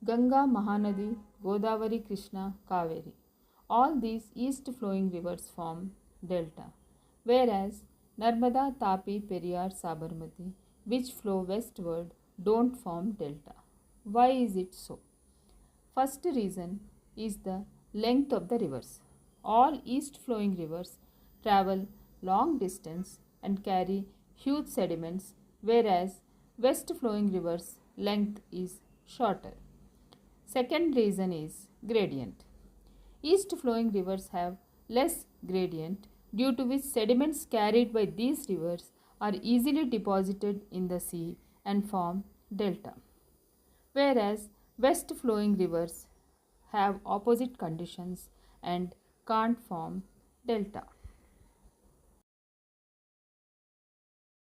Ganga, Mahanadi, Godavari, Krishna, Kaveri. All these east flowing rivers form delta, whereas Narmada, Tapi, Periyar, Sabarmati, which flow westward, don't form delta. Why is it so? First reason is the length of the rivers. All east flowing rivers travel long distance and carry huge sediments, whereas west flowing rivers' length is shorter. Second reason is gradient. East flowing rivers have less gradient, due to which sediments carried by these rivers are easily deposited in the sea and form delta, whereas west flowing rivers have opposite conditions and can't form delta.